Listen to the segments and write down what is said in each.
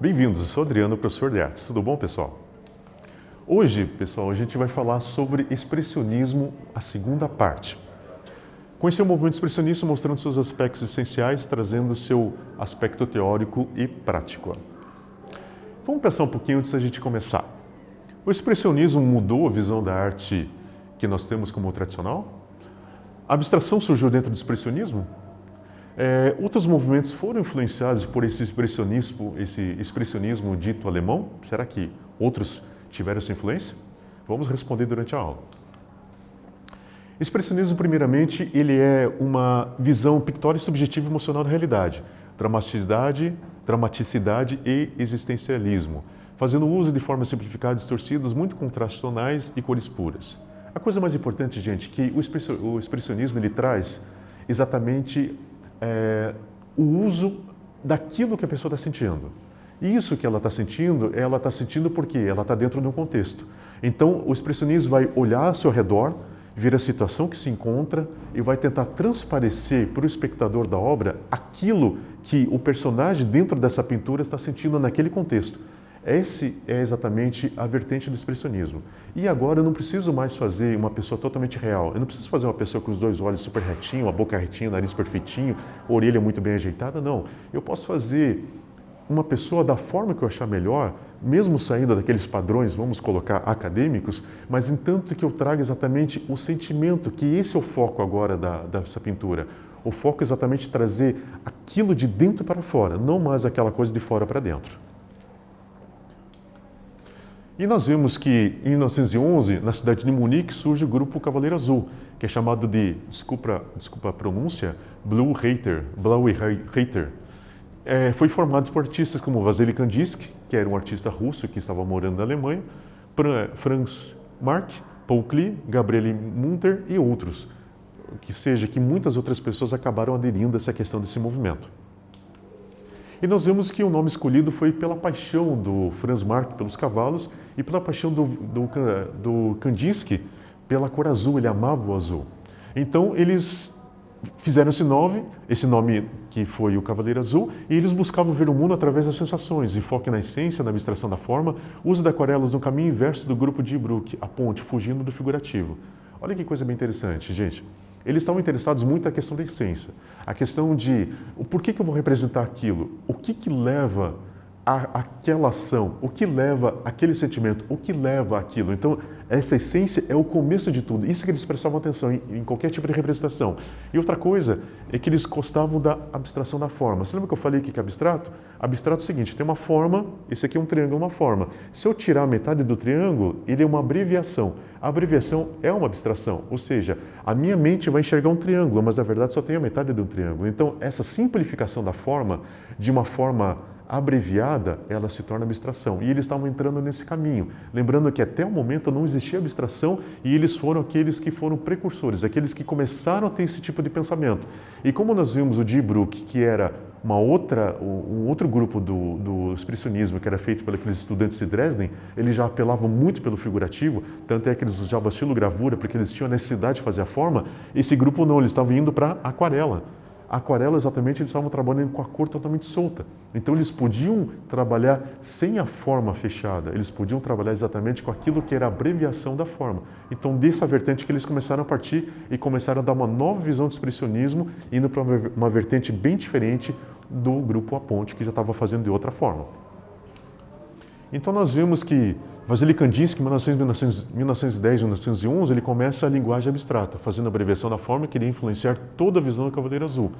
Bem-vindos, eu sou Adriano, professor de artes. Tudo bom, pessoal? Hoje, pessoal, a gente vai falar sobre expressionismo, a segunda parte. Conhecer o movimento expressionista mostrando seus aspectos essenciais, trazendo seu aspecto teórico e prático. Vamos pensar um pouquinho antes da gente começar. O expressionismo mudou a visão da arte que nós temos como tradicional? A abstração surgiu dentro do expressionismo? Outros movimentos foram influenciados por esse expressionismo dito alemão? Será que outros tiveram essa influência? Vamos responder durante a aula. Expressionismo, primeiramente, ele é uma visão pictórica subjetiva e emocional da realidade, dramaticidade e existencialismo, fazendo uso de formas simplificadas, distorcidas, muito contrastonais e cores puras. A coisa mais importante, gente, que o expressionismo ele traz exatamente o uso daquilo que a pessoa está sentindo. Isso que ela está sentindo porque ela está dentro de um contexto. Então, o expressionismo vai olhar ao seu redor, ver a situação que se encontra e vai tentar transparecer para o espectador da obra aquilo que o personagem dentro dessa pintura está sentindo naquele contexto. Esse é exatamente a vertente do expressionismo. E agora eu não preciso mais fazer uma pessoa totalmente real. Eu não preciso fazer uma pessoa com os dois olhos super retinhos, a boca retinha, o nariz perfeitinho, a orelha muito bem ajeitada, não. Eu posso fazer uma pessoa da forma que eu achar melhor, mesmo saindo daqueles padrões, vamos colocar, acadêmicos, mas entanto que eu traga exatamente o sentimento, que esse é o foco agora dessa pintura. O foco é exatamente trazer aquilo de dentro para fora, não mais aquela coisa de fora para dentro. E nós vemos que em 1911, na cidade de Munique, surge o grupo Cavaleiro Azul, que é chamado de, desculpa a pronúncia, Blaue Reiter. Foi formado por artistas como Vasily Kandinsky, que era um artista russo que estava morando na Alemanha, Franz Marc, Paul Klee, Gabriele Munter e outros. Que muitas outras pessoas acabaram aderindo a essa questão desse movimento. E nós vemos que o nome escolhido foi pela paixão do Franz Marc pelos cavalos e pela paixão do Kandinsky pela cor azul, ele amava o azul. Então eles fizeram esse nome que foi o Cavaleiro Azul, e eles buscavam ver o mundo através das sensações, enfoque na essência, na abstração da forma, uso de aquarelas no caminho inverso do grupo de Brooke, a ponte, fugindo do figurativo. Olha que coisa bem interessante, gente. Eles estavam interessados muito na questão da essência, a questão de por que eu vou representar aquilo, o que leva àquela ação, o que leva àquele sentimento, o que leva àquilo. Então, essa essência é o começo de tudo, isso que eles prestavam atenção em qualquer tipo de representação. E outra coisa é que eles gostavam da abstração da forma. Você lembra que eu falei que é abstrato? Abstrato é o seguinte, tem uma forma, esse aqui é um triângulo, uma forma. Se eu tirar metade do triângulo, ele é uma abreviação. A abreviação é uma abstração, ou seja, a minha mente vai enxergar um triângulo, mas na verdade só tem a metade do triângulo. Então, essa simplificação da forma, de uma forma abreviada, ela se torna abstração. E eles estavam entrando nesse caminho. Lembrando que até o momento não existia abstração e eles foram aqueles que foram precursores, aqueles que começaram a ter esse tipo de pensamento. E como nós vimos o Die Brooke, que era um outro grupo do expressionismo que era feito pelos estudantes de Dresden, eles já apelavam muito pelo figurativo, tanto é que eles usavam estilogravura porque eles tinham a necessidade de fazer a forma. Esse grupo não, eles estavam indo para aquarela. A aquarela, exatamente, eles estavam trabalhando com a cor totalmente solta. Então, eles podiam trabalhar sem a forma fechada, eles podiam trabalhar exatamente com aquilo que era a abreviação da forma. Então, dessa vertente que eles começaram a partir e começaram a dar uma nova visão do expressionismo, indo para uma vertente bem diferente do grupo A Ponte, que já estava fazendo de outra forma. Então, nós vemos que Vasily Kandinsky, em 1910, 1911, ele começa a linguagem abstrata, fazendo a abreviação da forma, queria influenciar toda a visão do Cavaleiro Azul.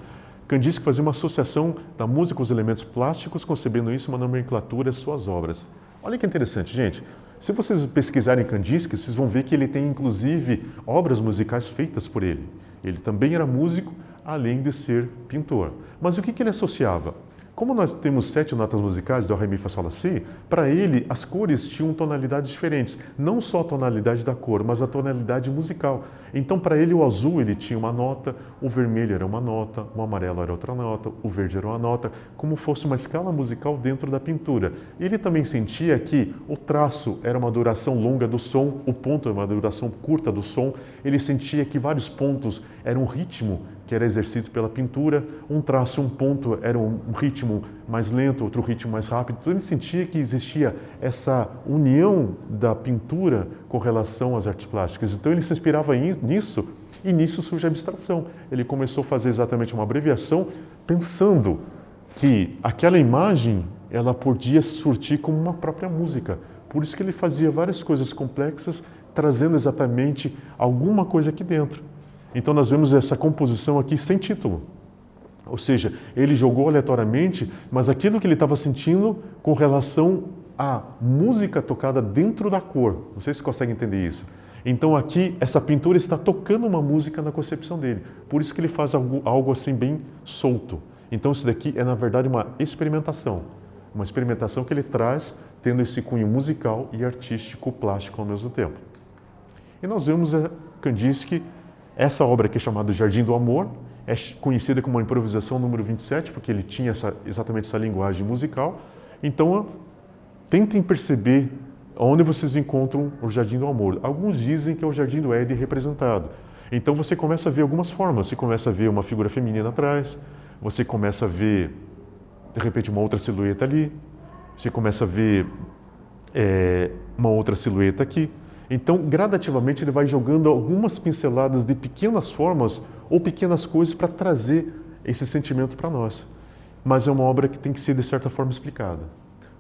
Kandinsky fazia uma associação da música com os elementos plásticos, concebendo isso uma nomenclatura às suas obras. Olha que interessante, gente. Se vocês pesquisarem Kandinsky, vocês vão ver que ele tem, inclusive, obras musicais feitas por ele. Ele também era músico, além de ser pintor. Mas o que ele associava? Como nós temos 7 notas musicais, do Ré, Mi, Fá, Sol, Lá, Si, para ele as cores tinham tonalidades diferentes. Não só a tonalidade da cor, mas a tonalidade musical. Então, para ele, o azul ele tinha uma nota, o vermelho era uma nota, o amarelo era outra nota, o verde era uma nota, como fosse uma escala musical dentro da pintura. Ele também sentia que o traço era uma duração longa do som, o ponto era uma duração curta do som. Ele sentia que vários pontos era um ritmo que era exercido pela pintura, um traço, um ponto era um ritmo mais lento, outro ritmo mais rápido. Então ele sentia que existia essa união da pintura com relação às artes plásticas. Então ele se inspirava nisso e nisso surge a abstração. Ele começou a fazer exatamente uma abreviação pensando que aquela imagem ela podia surtir como uma própria música. Por isso que ele fazia várias coisas complexas, trazendo exatamente alguma coisa aqui dentro. Então nós vemos essa composição aqui sem título. Ou seja, ele jogou aleatoriamente, mas aquilo que ele estava sentindo com relação à música tocada dentro da cor. Não sei se você consegue entender isso. Então aqui, essa pintura está tocando uma música na concepção dele. Por isso que ele faz algo assim bem solto. Então isso daqui é na verdade uma experimentação. Uma experimentação que ele traz tendo esse cunho musical e artístico plástico ao mesmo tempo. E nós vemos a Kandinsky, essa obra aqui é chamada Jardim do Amor, é conhecida como a improvisação número 27, porque ele tinha exatamente essa linguagem musical. Então, tentem perceber onde vocês encontram o Jardim do Amor. Alguns dizem que é o Jardim do Éden representado. Então você começa a ver algumas formas, você começa a ver uma figura feminina atrás, você começa a ver, de repente, uma outra silhueta ali, você começa a ver uma outra silhueta aqui. Então, gradativamente, ele vai jogando algumas pinceladas de pequenas formas ou pequenas coisas para trazer esse sentimento para nós. Mas é uma obra que tem que ser, de certa forma, explicada,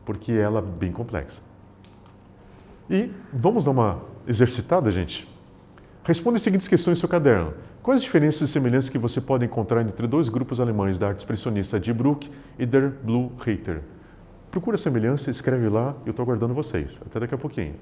porque ela é bem complexa. E vamos dar uma exercitada, gente? Responda as seguintes questões em seu caderno. Quais as diferenças e semelhanças que você pode encontrar entre dois grupos alemães da arte expressionista Die Bruck e der Blue Reiter? Procura a semelhança, escreve lá, eu estou aguardando vocês. Até daqui a pouquinho.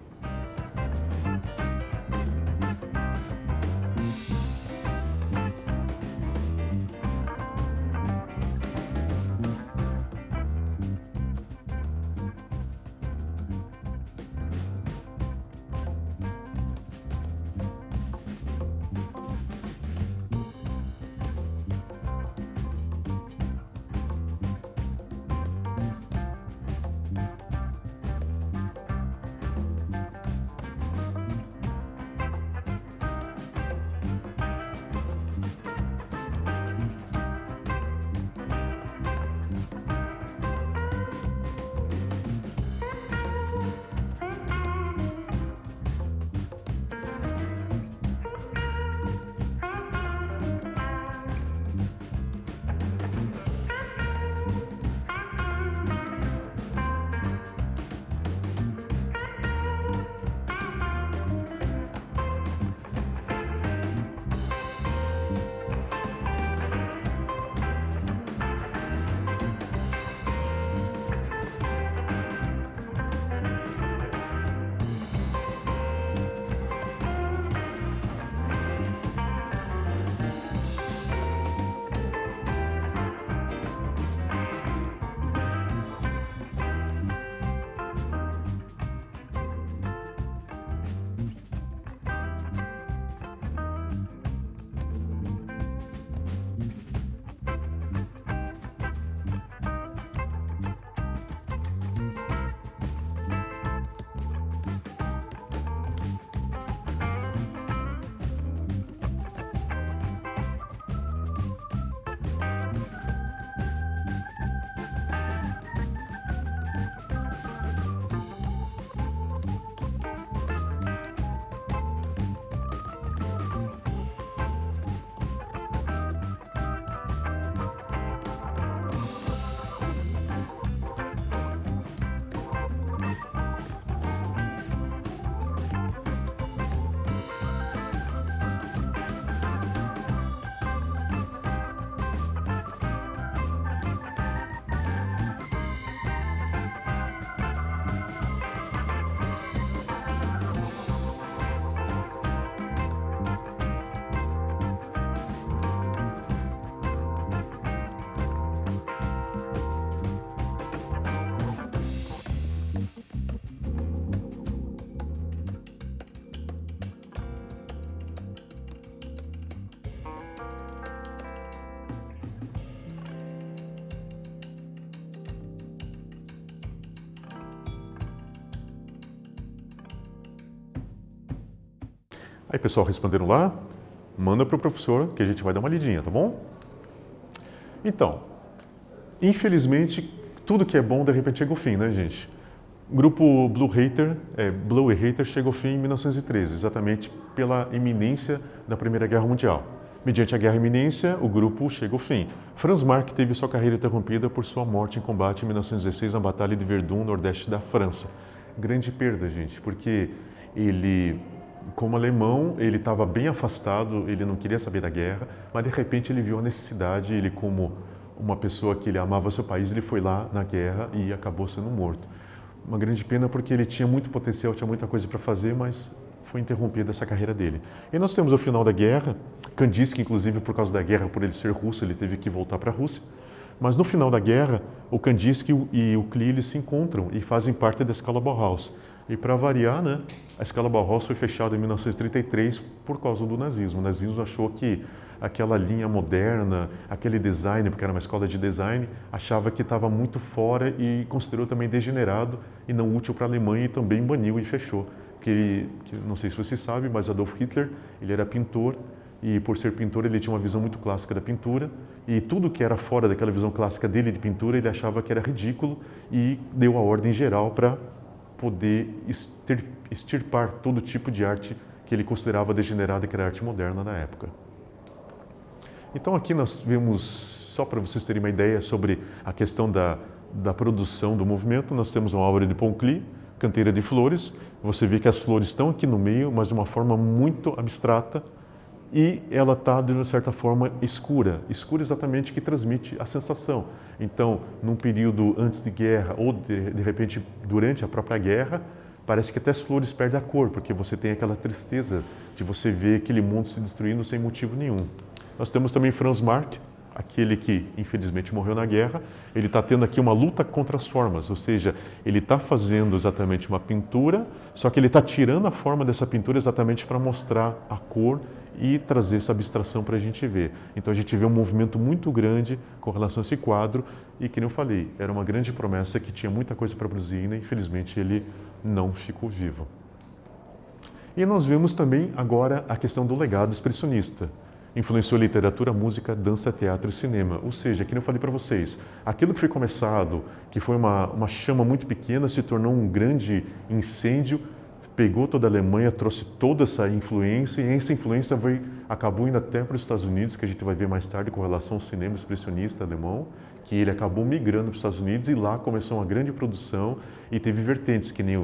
Aí, pessoal, responderam lá? Manda para o professor que a gente vai dar uma lidinha, tá bom? Então, infelizmente, tudo que é bom de repente chega ao fim, né, gente? O grupo Blue Hater chega ao fim em 1913, exatamente pela iminência da Primeira Guerra Mundial. Mediante a guerra iminência, o grupo chega ao fim. Franz Marc teve sua carreira interrompida por sua morte em combate em 1916 na Batalha de Verdun, nordeste da França. Grande perda, gente, porque ele, como alemão, ele estava bem afastado, ele não queria saber da guerra, mas de repente ele viu a necessidade, ele como uma pessoa que ele amava seu país, ele foi lá na guerra e acabou sendo morto. Uma grande pena porque ele tinha muito potencial, tinha muita coisa para fazer, mas foi interrompida essa carreira dele. E nós temos o final da guerra, Kandinsky, inclusive, por causa da guerra, por ele ser russo, ele teve que voltar para a Rússia. Mas no final da guerra, o Kandinsky e o Klee eles se encontram e fazem parte da escola Bauhaus. E para variar, né, a escola Bauhaus foi fechada em 1933 por causa do nazismo. O nazismo achou que aquela linha moderna, aquele design, porque era uma escola de design, achava que estava muito fora e considerou também degenerado e não útil para a Alemanha e também baniu e fechou. Que não sei se você sabe, mas Adolf Hitler, ele era pintor e por ser pintor ele tinha uma visão muito clássica da pintura e tudo que era fora daquela visão clássica dele de pintura ele achava que era ridículo e deu a ordem geral para poder extirpar todo tipo de arte que ele considerava degenerada, que era a arte moderna na época. Então aqui nós vemos, só para vocês terem uma ideia sobre a questão da produção do movimento, nós temos uma obra de Paul Klee, Canteira de Flores. Você vê que as flores estão aqui no meio, mas de uma forma muito abstrata e ela está de uma certa forma escura exatamente que transmite a sensação. Então, num período antes de guerra ou de repente durante a própria guerra, parece que até as flores perdem a cor, porque você tem aquela tristeza de você ver aquele mundo se destruindo sem motivo nenhum. Nós temos também Franz Marc, aquele que infelizmente morreu na guerra. Ele está tendo aqui uma luta contra as formas, ou seja, ele está fazendo exatamente uma pintura, só que ele está tirando a forma dessa pintura exatamente para mostrar a cor e trazer essa abstração para a gente ver. Então a gente vê um movimento muito grande com relação a esse quadro e, como eu falei, era uma grande promessa que tinha muita coisa para produzir e infelizmente ele não ficou vivo. E nós vemos também agora a questão do legado expressionista. Influenciou literatura, música, dança, teatro e cinema. Ou seja, como eu falei para vocês, aquilo que foi começado, que foi uma chama muito pequena, se tornou um grande incêndio, pegou toda a Alemanha, trouxe toda essa influência e essa influência acabou indo até para os Estados Unidos, que a gente vai ver mais tarde com relação ao cinema expressionista alemão, que ele acabou migrando para os Estados Unidos e lá começou uma grande produção e teve vertentes, que nem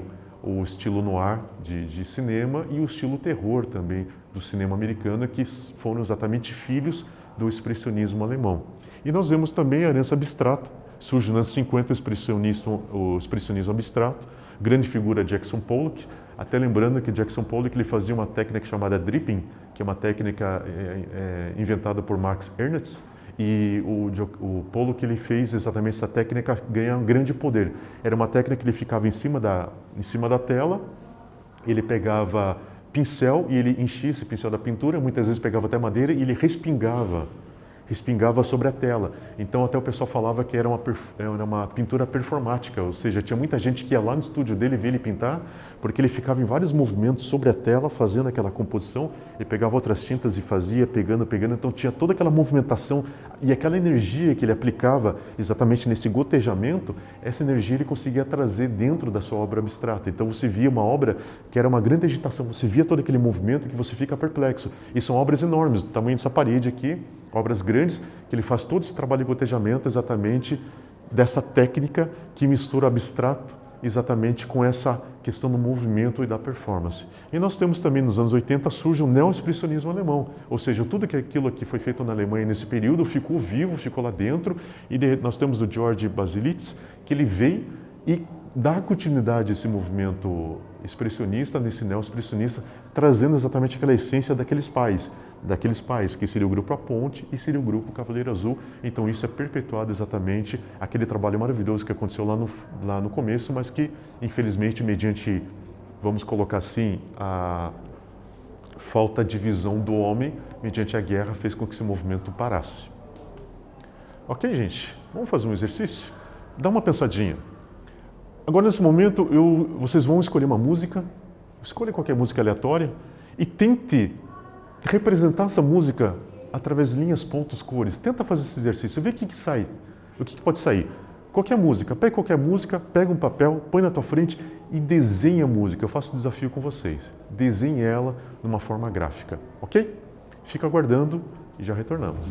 o estilo noir de cinema e o estilo terror também do cinema americano, que foram exatamente filhos do expressionismo alemão. E nós vemos também a herança abstrata, surge nos anos 50 o expressionismo abstrato, grande figura Jackson Pollock, até lembrando que Jackson Pollock ele fazia uma técnica chamada dripping, que é uma técnica inventada por Max Ernst, e o Pollock ele fez exatamente essa técnica ganhar um grande poder. Era uma técnica que ele ficava em cima da tela, ele pegava pincel e ele enchia esse pincel da pintura, muitas vezes pegava até madeira e ele respingava sobre a tela. Então até o pessoal falava que era uma pintura performática, ou seja, tinha muita gente que ia lá no estúdio dele ver ele pintar, porque ele ficava em vários movimentos sobre a tela, fazendo aquela composição, e pegava outras tintas e fazia, pegando, então tinha toda aquela movimentação e aquela energia que ele aplicava exatamente nesse gotejamento, essa energia ele conseguia trazer dentro da sua obra abstrata. Então você via uma obra que era uma grande agitação, você via todo aquele movimento que você fica perplexo. E são obras enormes, do tamanho dessa parede aqui, obras grandes, que ele faz todo esse trabalho de gotejamento exatamente dessa técnica que mistura o abstrato exatamente com essa questão do movimento e da performance. E nós temos também, nos anos 80, surge o neo-expressionismo alemão, ou seja, tudo aquilo que foi feito na Alemanha nesse período ficou vivo, ficou lá dentro, e nós temos o George Baselitz, que ele veio e dá continuidade a esse movimento expressionista, nesse neo-expressionista, trazendo exatamente aquela essência daqueles pais, que seria o grupo A Ponte e seria o grupo Cavaleiro Azul. Então isso é perpetuado exatamente aquele trabalho maravilhoso que aconteceu lá no começo, mas que infelizmente mediante, vamos colocar assim, a falta de visão do homem, mediante a guerra, fez com que esse movimento parasse. Ok, gente? Vamos fazer um exercício? Dá uma pensadinha. Agora nesse momento vocês vão escolher uma música, escolha qualquer música aleatória e tente representar essa música através de linhas, pontos, cores. Tenta fazer esse exercício, vê o que sai, o que pode sair. Qualquer música, pega um papel, põe na tua frente e desenha a música. Eu faço o desafio com vocês. Desenhe ela numa forma gráfica, ok? Fica aguardando e já retornamos.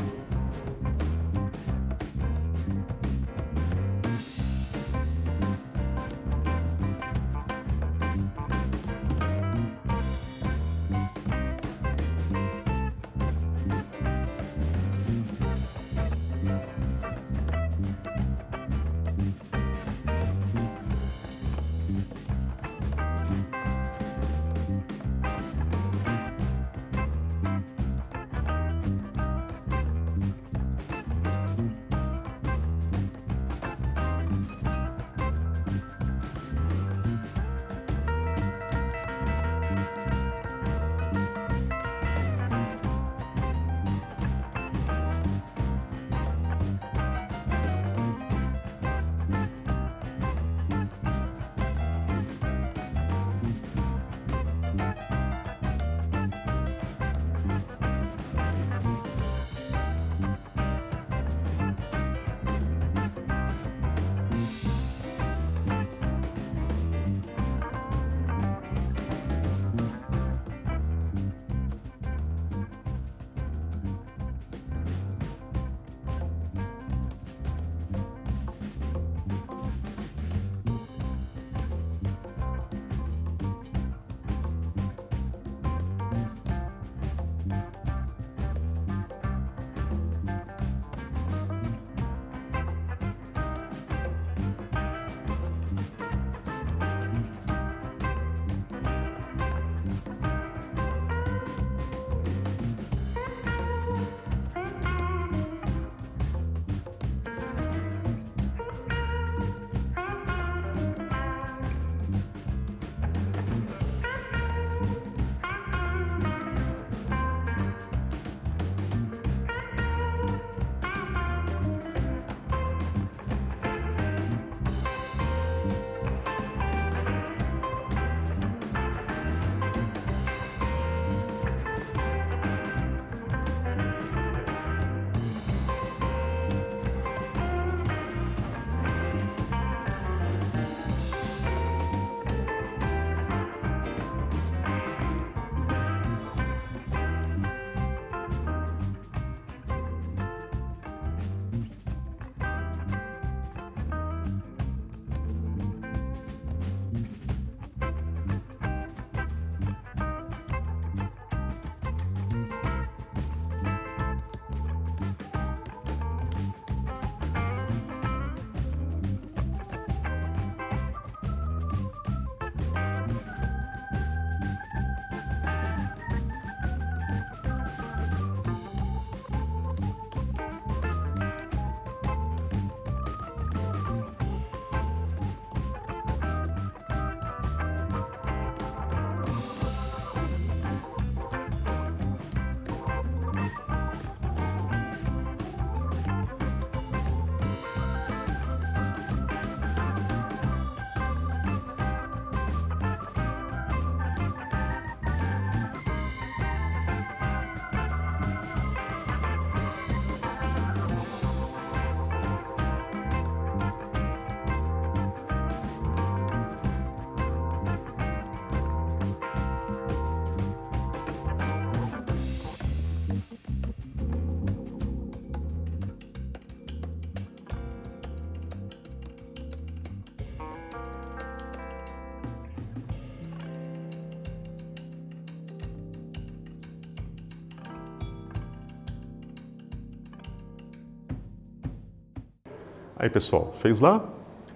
Aí, pessoal, fez lá?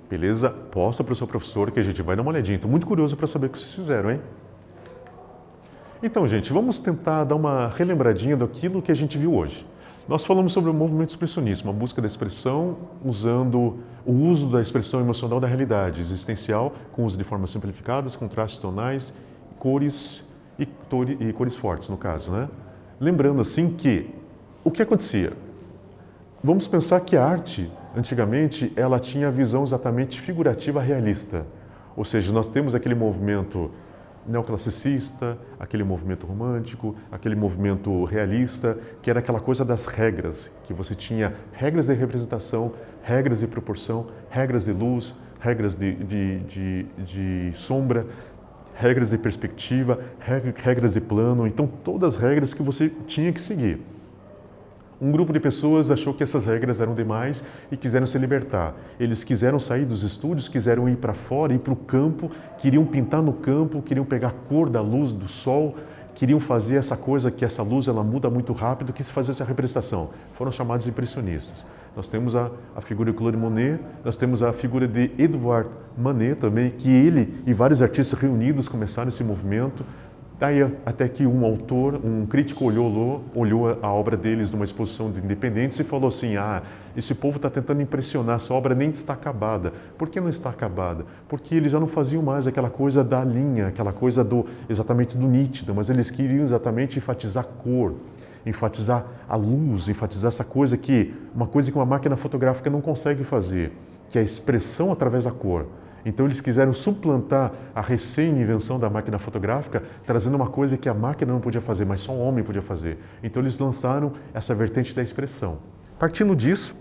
Beleza? Posta para o seu professor que a gente vai dar uma olhadinha. Estou muito curioso para saber o que vocês fizeram, hein? Então, gente, vamos tentar dar uma relembradinha daquilo que a gente viu hoje. Nós falamos sobre o movimento expressionismo, a busca da expressão usando o uso da expressão emocional da realidade existencial, com uso de formas simplificadas, contrastes tonais, cores e cores fortes, no caso, né? Lembrando, assim, que o que acontecia? Vamos pensar que a arte, antigamente, ela tinha a visão exatamente figurativa realista. Ou seja, nós temos aquele movimento neoclassicista, aquele movimento romântico, aquele movimento realista, que era aquela coisa das regras, que você tinha regras de representação, regras de proporção, regras de luz, regras de sombra, regras de perspectiva, regras de plano, então todas as regras que você tinha que seguir. Um grupo de pessoas achou que essas regras eram demais e quiseram se libertar. Eles quiseram sair dos estúdios, quiseram ir para fora, ir para o campo, queriam pintar no campo, queriam pegar a cor da luz do sol, queriam fazer essa coisa que essa luz ela muda muito rápido, que se fazia essa representação. Foram chamados impressionistas. Nós temos a figura de Claude Monet, nós temos a figura de Edouard Manet também, que ele e vários artistas reunidos começaram esse movimento. Daí até que um autor, um crítico olhou a obra deles numa exposição de Independentes e falou assim, esse povo está tentando impressionar, essa obra nem está acabada. Por que não está acabada? Porque eles já não faziam mais aquela coisa da linha, aquela coisa exatamente do nítido, mas eles queriam exatamente enfatizar a cor, enfatizar a luz, enfatizar essa coisa uma coisa que uma máquina fotográfica não consegue fazer, que é a expressão através da cor. Então eles quiseram suplantar a recém-invenção da máquina fotográfica, trazendo uma coisa que a máquina não podia fazer, mas só o homem podia fazer. Então eles lançaram essa vertente da expressão. Partindo disso,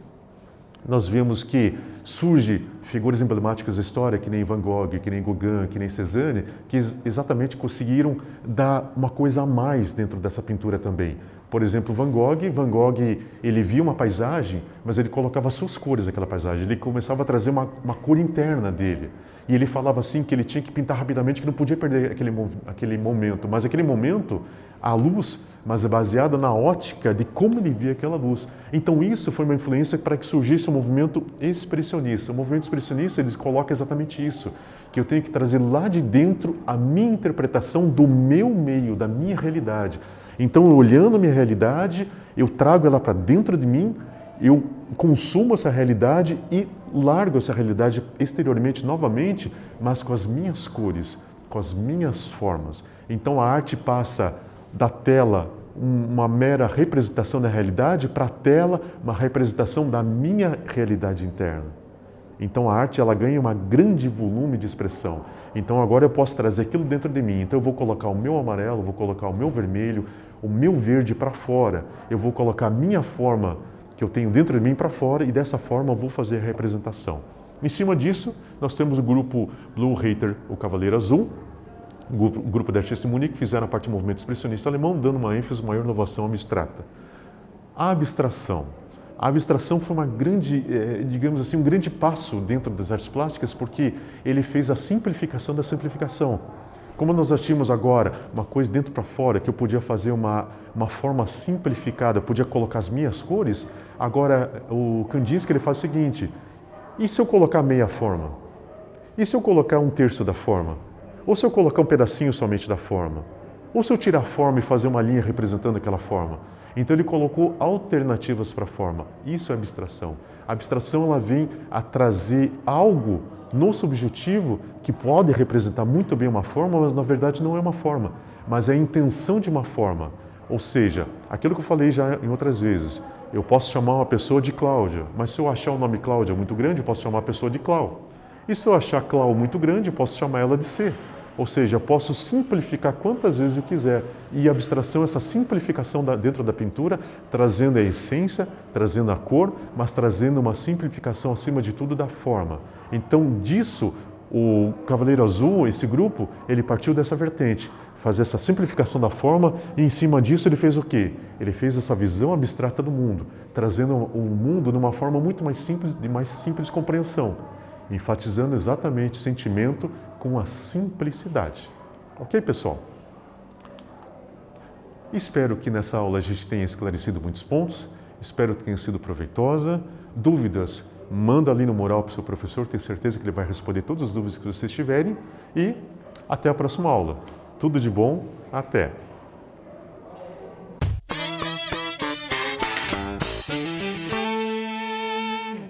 nós vemos que surge figuras emblemáticas da história, que nem Van Gogh, que nem Gauguin, que nem Cézanne, que exatamente conseguiram dar uma coisa a mais dentro dessa pintura também. Por exemplo, Van Gogh, ele via uma paisagem, mas ele colocava suas cores naquela paisagem. Ele começava a trazer uma cor interna dele. E ele falava assim que ele tinha que pintar rapidamente, que não podia perder aquele momento. Mas aquele momento, a luz, mas é baseada na ótica de como ele via aquela luz. Então isso foi uma influência para que surgisse o movimento expressionista. O movimento expressionista, ele coloca exatamente isso, que eu tenho que trazer lá de dentro a minha interpretação do meu meio, da minha realidade. Então, olhando a minha realidade, eu trago ela para dentro de mim, eu consumo essa realidade e largo essa realidade exteriormente novamente, mas com as minhas cores, com as minhas formas. Então, a arte passa da tela uma mera representação da realidade para a tela uma representação da minha realidade interna. Então a arte ela ganha um grande volume de expressão. Então agora eu posso trazer aquilo dentro de mim. Então eu vou colocar o meu amarelo, vou colocar o meu vermelho, o meu verde para fora. Eu vou colocar a minha forma que eu tenho dentro de mim para fora e dessa forma eu vou fazer a representação. Em cima disso, nós temos o grupo Blue Hater, o Cavaleiro Azul, o grupo de artistas de Munique, que fizeram a parte do movimento expressionista alemão, dando uma ênfase, maior inovação abstrata. A abstração. A abstração foi uma grande, digamos assim, um grande passo dentro das artes plásticas, porque ele fez a simplificação da simplificação. Como nós tínhamos agora uma coisa dentro para fora, que eu podia fazer uma forma simplificada, eu podia colocar as minhas cores, agora o Kandinsky ele faz o seguinte, e se eu colocar meia forma? E se eu colocar um terço da forma? Ou se eu colocar um pedacinho somente da forma? Ou se eu tirar a forma e fazer uma linha representando aquela forma? Então ele colocou alternativas para a forma. Isso é abstração. A abstração ela vem a trazer algo no subjetivo que pode representar muito bem uma forma, mas na verdade não é uma forma, mas é a intenção de uma forma. Ou seja, aquilo que eu falei já em outras vezes, eu posso chamar uma pessoa de Cláudia, mas se eu achar o nome Cláudia muito grande, eu posso chamar a pessoa de Clau. E se eu achar Clau muito grande, eu posso chamar ela de C. Ou seja, eu posso simplificar quantas vezes eu quiser. E a abstração é essa simplificação dentro da pintura, trazendo a essência, trazendo a cor, mas trazendo uma simplificação acima de tudo da forma. Então, disso, o Cavaleiro Azul, esse grupo, ele partiu dessa vertente, fazer essa simplificação da forma e em cima disso ele fez o quê? Ele fez essa visão abstrata do mundo, trazendo o mundo de uma forma muito mais simples, de mais simples compreensão, enfatizando exatamente o sentimento com a simplicidade. Ok, pessoal? Espero que nessa aula a gente tenha esclarecido muitos pontos, espero que tenha sido proveitosa. Dúvidas, manda ali no mural para o seu professor, tenho certeza que ele vai responder todas as dúvidas que vocês tiverem e até a próxima aula. Tudo de bom, até!